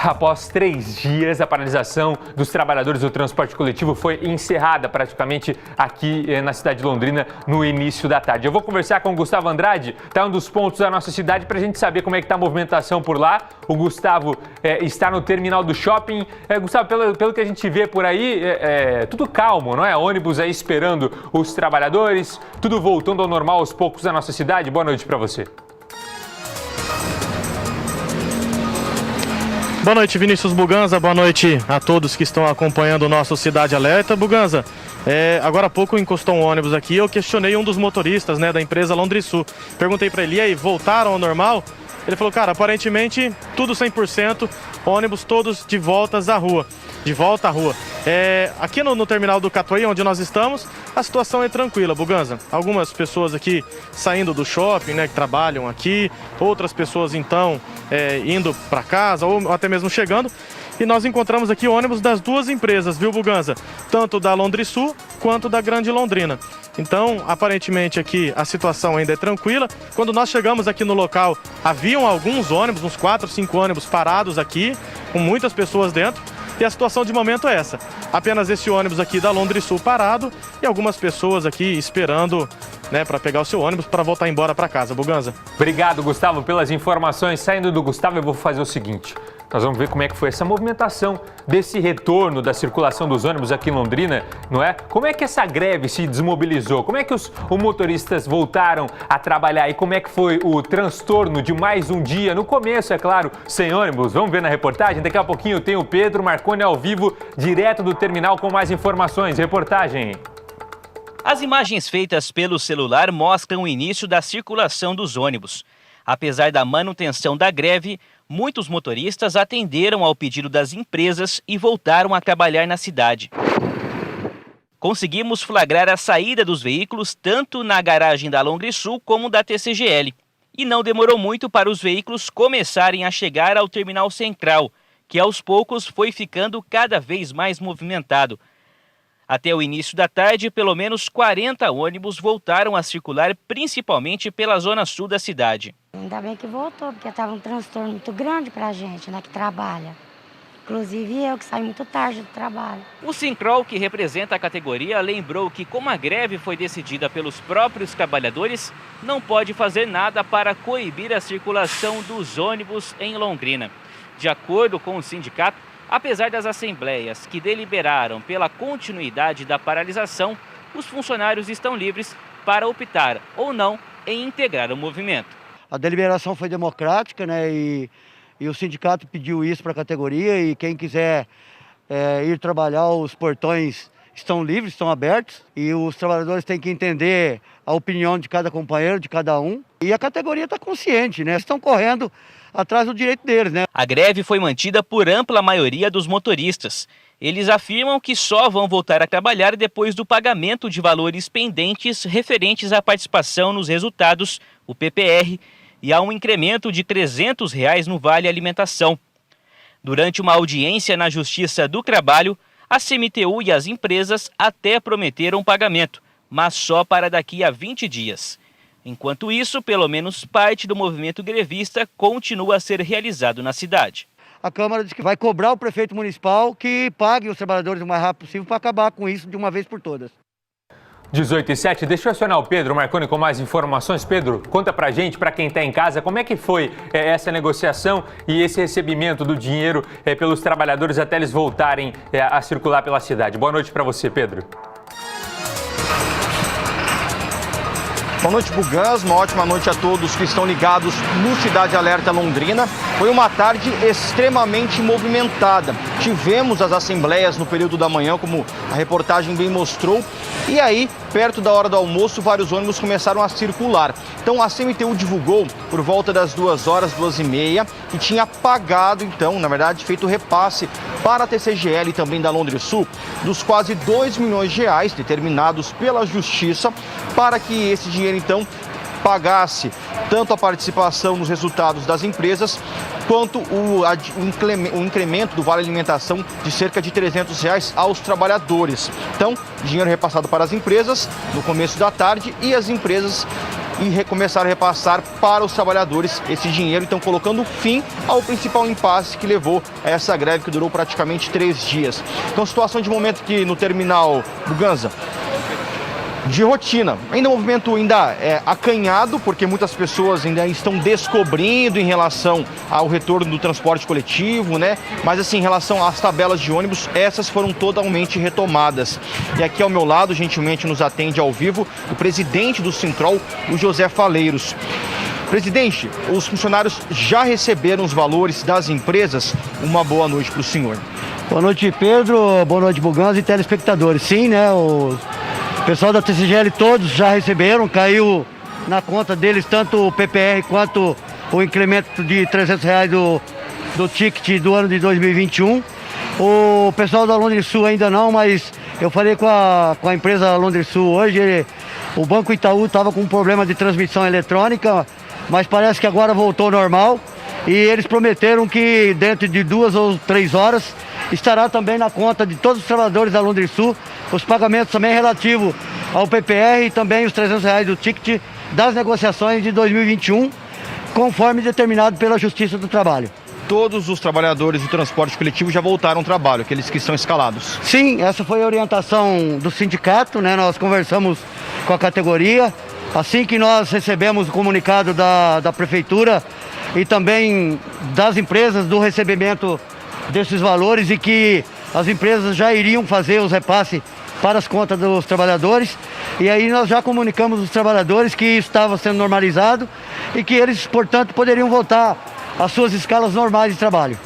Após 3 dias, a paralisação dos trabalhadores do transporte coletivo foi encerrada praticamente aqui na cidade de Londrina no início da tarde. Eu vou conversar com o Gustavo Andrade, está um dos pontos da nossa cidade, para a gente saber como é que está a movimentação por lá. O Gustavo está no terminal do shopping. Gustavo, pelo que a gente vê por aí, tudo calmo, não é? Ônibus aí esperando os trabalhadores, tudo voltando ao normal aos poucos na nossa cidade. Boa noite para você. Boa noite, Vinícius Buganza, boa noite a todos que estão acompanhando o nosso Cidade Alerta. Buganza, agora há pouco encostou um ônibus aqui, eu questionei um dos motoristas, da empresa Londrisul. Perguntei para ele, e aí, voltaram ao normal? Ele falou, cara, aparentemente tudo 100%, ônibus todos de volta à rua. Aqui no terminal do Catuaí, onde nós estamos, a situação é tranquila, Buganza. Algumas pessoas aqui saindo do shopping, que trabalham aqui, outras pessoas então indo para casa ou até mesmo chegando. E nós encontramos aqui ônibus das duas empresas, viu, Buganza? Tanto da Londrisul quanto da Grande Londrina. Então, aparentemente aqui a situação ainda é tranquila. Quando nós chegamos aqui no local, haviam alguns ônibus, uns 4, 5 ônibus parados aqui, com muitas pessoas dentro. E a situação de momento é essa. Apenas esse ônibus aqui da Londrisul parado e algumas pessoas aqui esperando para pegar o seu ônibus para voltar embora para casa. Buganza. Obrigado, Gustavo, pelas informações. Saindo do Gustavo, eu vou fazer o seguinte. Nós vamos ver como é que foi essa movimentação desse retorno da circulação dos ônibus aqui em Londrina, não é? Como é que essa greve se desmobilizou? Como é que os motoristas voltaram a trabalhar? E como é que foi o transtorno de mais um dia? No começo, é claro, sem ônibus. Vamos ver na reportagem? Daqui a pouquinho tem o Pedro Marconi ao vivo, direto do terminal com mais informações. Reportagem. As imagens feitas pelo celular mostram o início da circulação dos ônibus. Apesar da manutenção da greve, muitos motoristas atenderam ao pedido das empresas e voltaram a trabalhar na cidade. Conseguimos flagrar a saída dos veículos tanto na garagem da Londrisul como da TCGL. E não demorou muito para os veículos começarem a chegar ao terminal central, que aos poucos foi ficando cada vez mais movimentado. Até o início da tarde, pelo menos 40 ônibus voltaram a circular, principalmente pela zona sul da cidade. Ainda bem que voltou, porque estava um transtorno muito grande para a gente, que trabalha. Inclusive eu, que saio muito tarde do trabalho. O Sincrol, que representa a categoria, lembrou que como a greve foi decidida pelos próprios trabalhadores, não pode fazer nada para coibir a circulação dos ônibus em Londrina. De acordo com o sindicato, apesar das assembleias que deliberaram pela continuidade da paralisação, os funcionários estão livres para optar ou não em integrar o movimento. A deliberação foi democrática, e o sindicato pediu isso para a categoria e quem quiser ir trabalhar, os portões estão livres, estão abertos e os trabalhadores têm que entender a opinião de cada companheiro, de cada um. E a categoria está consciente, estão correndo atrás do direito deles. A greve foi mantida por ampla maioria dos motoristas. Eles afirmam que só vão voltar a trabalhar depois do pagamento de valores pendentes referentes à participação nos resultados, o PPR, e a um incremento de R$ 300 no Vale Alimentação. Durante uma audiência na Justiça do Trabalho, a CMTU e as empresas até prometeram pagamento, mas só para daqui a 20 dias. Enquanto isso, pelo menos parte do movimento grevista continua a ser realizado na cidade. A Câmara diz que vai cobrar o prefeito municipal que pague os trabalhadores o mais rápido possível para acabar com isso de uma vez por todas. 18h07, deixa eu acionar o Pedro Marconi com mais informações. Pedro, conta pra gente, pra quem tá em casa, como é que foi essa negociação e esse recebimento do dinheiro pelos trabalhadores até eles voltarem a circular pela cidade. Boa noite pra você, Pedro. Boa noite, Buganza. Uma ótima noite a todos que estão ligados no Cidade Alerta Londrina. Foi uma tarde extremamente movimentada. Tivemos as assembleias no período da manhã, como a reportagem bem mostrou. E aí, perto da hora do almoço, vários ônibus começaram a circular. Então, a CMTU divulgou por volta das 2h, 2h30, que tinha pagado, então, na verdade, feito repasse para a TCGL e também da Londrisul, dos quase R$2 milhões determinados pela Justiça, para que esse dinheiro, então, pagasse tanto a participação nos resultados das empresas, quanto o incremento do Vale Alimentação de cerca de R$300 aos trabalhadores. Então, dinheiro repassado para as empresas no começo da tarde e as empresas e começaram a repassar para os trabalhadores esse dinheiro, então colocando fim ao principal impasse que levou a essa greve que durou praticamente 3 dias. Então, situação de momento que no terminal Buganza, de rotina, ainda o movimento ainda é acanhado, porque muitas pessoas ainda estão descobrindo em relação ao retorno do transporte coletivo, né? Mas assim, em relação às tabelas de ônibus, essas foram totalmente retomadas. E aqui ao meu lado, gentilmente nos atende ao vivo, o presidente do Sintrol, o José Faleiros. Presidente, os funcionários já receberam os valores das empresas? Uma boa noite para o senhor. Boa noite, Pedro. Boa noite, Buganza e telespectadores. Sim, né? O pessoal da TCGL todos já receberam, caiu na conta deles tanto o PPR quanto o incremento de R$300 do ticket do ano de 2021. O pessoal da Londres Sul ainda não, mas eu falei com a empresa Londres Sul hoje, o Banco Itaú estava com um problema de transmissão eletrônica, mas parece que agora voltou ao normal e eles prometeram que dentro de 2 ou 3 horas estará também na conta de todos os trabalhadores da Londres Sul os pagamentos também relativos ao PPR e também os R$300 do ticket das negociações de 2021, conforme determinado pela Justiça do Trabalho. Todos os trabalhadores do transporte coletivo já voltaram ao trabalho, aqueles que estão escalados? Sim, essa foi a orientação do sindicato, né? Nós conversamos com a categoria. Assim que nós recebemos o comunicado da Prefeitura e também das empresas do recebimento desses valores e que as empresas já iriam fazer os repasses para as contas dos trabalhadores. E aí nós já comunicamos os trabalhadores que isso estava sendo normalizado e que eles, portanto, poderiam voltar às suas escalas normais de trabalho.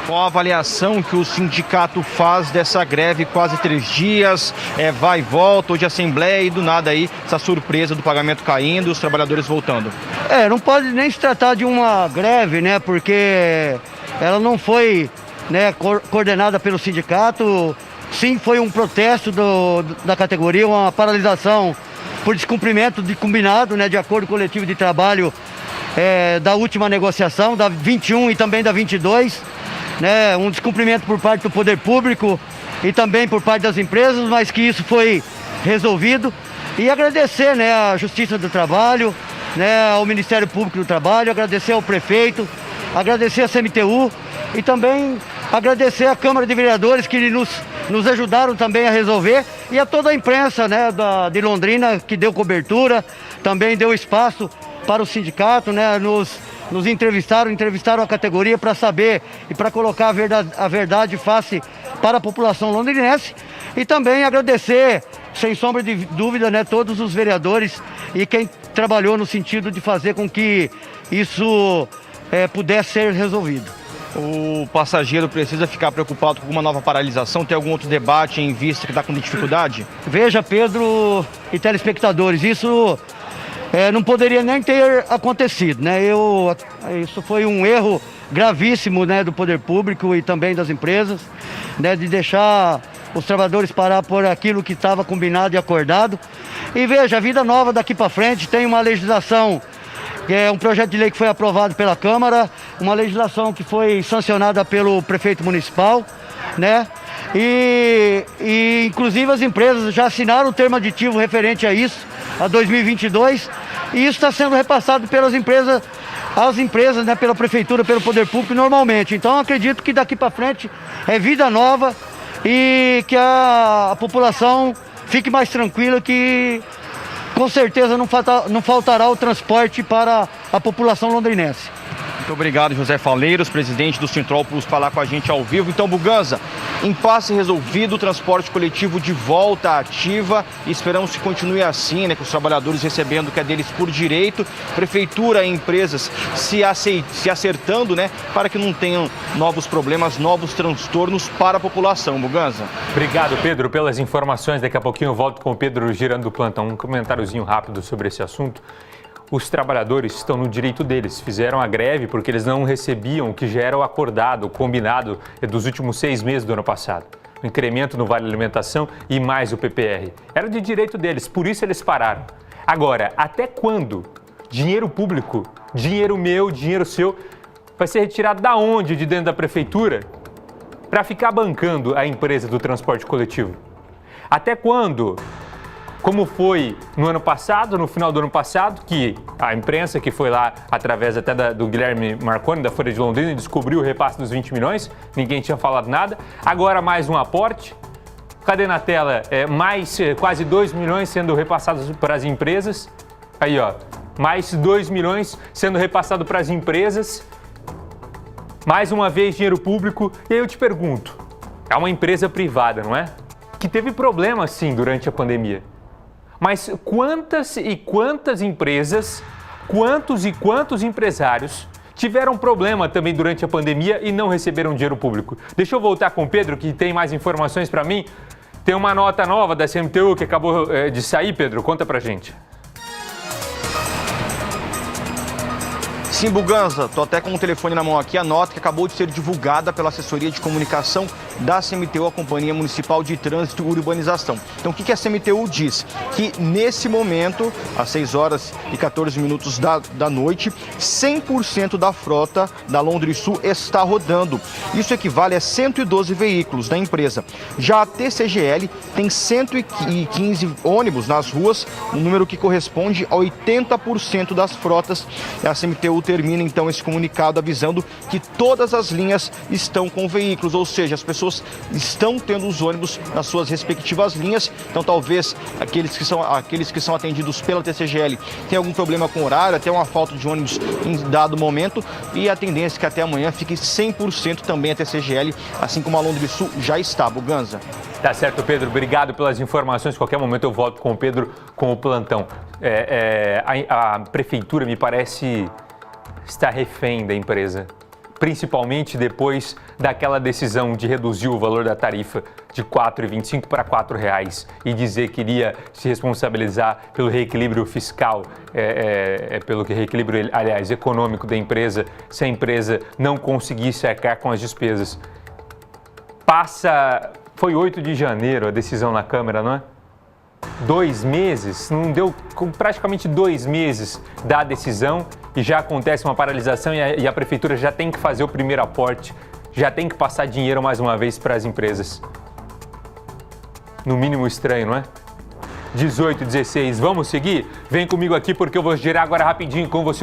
Qual a avaliação que o sindicato faz dessa greve quase 3 dias, vai e volta, hoje assembleia e do nada aí essa surpresa do pagamento caindo e os trabalhadores voltando? Não pode nem se tratar de uma greve, né, porque ela não foi, né, coordenada pelo sindicato. Sim, foi um protesto da categoria, uma paralisação por descumprimento de combinado, né, de acordo coletivo de trabalho da última negociação, da 21 e também da 22, né, um descumprimento por parte do poder público e também por parte das empresas, mas que isso foi resolvido. E agradecer, né, à Justiça do Trabalho, né, ao Ministério Público do Trabalho, agradecer ao prefeito, agradecer a CMTU e também agradecer à Câmara de Vereadores que nos ajudaram também a resolver e a toda a imprensa, né, de Londrina que deu cobertura, também deu espaço para o sindicato, né, nos entrevistaram a categoria para saber e para colocar a verdade face para a população londrinense e também agradecer, sem sombra de dúvida, né, todos os vereadores e quem trabalhou no sentido de fazer com que isso pudesse ser resolvido. O passageiro precisa ficar preocupado com uma nova paralisação? Tem algum outro debate em vista que está com dificuldade? Veja, Pedro e telespectadores, isso não poderia nem ter acontecido, né? Isso foi um erro gravíssimo, né, do poder público e também das empresas, né, de deixar os trabalhadores parar por aquilo que estava combinado e acordado. E veja, a vida nova daqui para frente tem uma legislação, um projeto de lei que foi aprovado pela Câmara, uma legislação que foi sancionada pelo prefeito municipal, né? E inclusive as empresas já assinaram o termo aditivo referente a isso, a 2022, e isso está sendo repassado pelas empresas, né, pela prefeitura, pelo poder público normalmente. Então acredito que daqui para frente é vida nova e que a população fique mais tranquila, que com certeza não faltará o transporte para a população londrinense. Muito obrigado, José Faleiros, presidente do Sintrol, por falar com a gente ao vivo. Então, Buganza, impasse resolvido, transporte coletivo de volta ativa. Esperamos que continue assim, né, com os trabalhadores recebendo o que é deles por direito, prefeitura e empresas se acertando, né, para que não tenham novos problemas, novos transtornos para a população. Buganza. Obrigado, Pedro, pelas informações. Daqui a pouquinho eu volto com o Pedro girando do plantão. Um comentáriozinho rápido sobre esse assunto. Os trabalhadores estão no direito deles, fizeram a greve porque eles não recebiam o que já era o acordado, o combinado dos últimos 6 meses do ano passado. O incremento no Vale Alimentação e mais o PPR. Era de direito deles, por isso eles pararam. Agora, até quando dinheiro público, dinheiro meu, dinheiro seu, vai ser retirado da onde? De dentro da prefeitura? Para ficar bancando a empresa do transporte coletivo? Até quando como foi no ano passado, no final do ano passado, que a imprensa que foi lá, através até do Guilherme Marconi, da Folha de Londrina, descobriu o repasse dos 20 milhões, ninguém tinha falado nada. Agora mais um aporte. Cadê na tela? Mais quase 2 milhões sendo repassados para as empresas. Aí, ó, mais 2 milhões sendo repassado para as empresas. Mais uma vez, dinheiro público. E aí eu te pergunto, é uma empresa privada, não é? Que teve problema, sim, durante a pandemia. Mas quantas e quantas empresas, quantos e quantos empresários tiveram problema também durante a pandemia e não receberam dinheiro público? Deixa eu voltar com o Pedro, que tem mais informações para mim. Tem uma nota nova da CMTU que acabou de sair, Pedro. Conta pra gente. Sim, Buganza, estou até com o telefone na mão aqui, a nota que acabou de ser divulgada pela assessoria de comunicação da CMTU, a Companhia Municipal de Trânsito e Urbanização. Então, o que a CMTU diz? Que nesse momento, às 6 horas e 14 minutos da noite, 100% da frota da Londrisul está rodando. Isso equivale a 112 veículos da empresa. Já a TCGL tem 115 ônibus nas ruas, um número que corresponde a 80% das frotas. A CMTU termina então esse comunicado avisando que todas as linhas estão com veículos, ou seja, as pessoas estão tendo os ônibus nas suas respectivas linhas. Então talvez aqueles que são atendidos pela TCGL tenham algum problema com horário, até uma falta de ônibus em dado momento, e a tendência é que até amanhã fique 100% também a TCGL, assim como a Londrisul já está, Buganza. Tá certo, Pedro. Obrigado pelas informações. Qualquer momento eu volto com o Pedro com o plantão. A prefeitura me parece estar refém da empresa, principalmente depois daquela decisão de reduzir o valor da tarifa de R$ 4,25 para R$ 4,00 e dizer que iria se responsabilizar pelo reequilíbrio fiscal, pelo reequilíbrio, aliás, econômico da empresa, se a empresa não conseguisse arcar com as despesas. Foi 8 de janeiro a decisão na Câmara, não é? 2 meses, não deu praticamente 2 meses da decisão e já acontece uma paralisação e a prefeitura já tem que fazer o primeiro aporte, já tem que passar dinheiro mais uma vez para as empresas. No mínimo estranho, não é? 18, 16, vamos seguir? Vem comigo aqui porque eu vou girar agora rapidinho com você.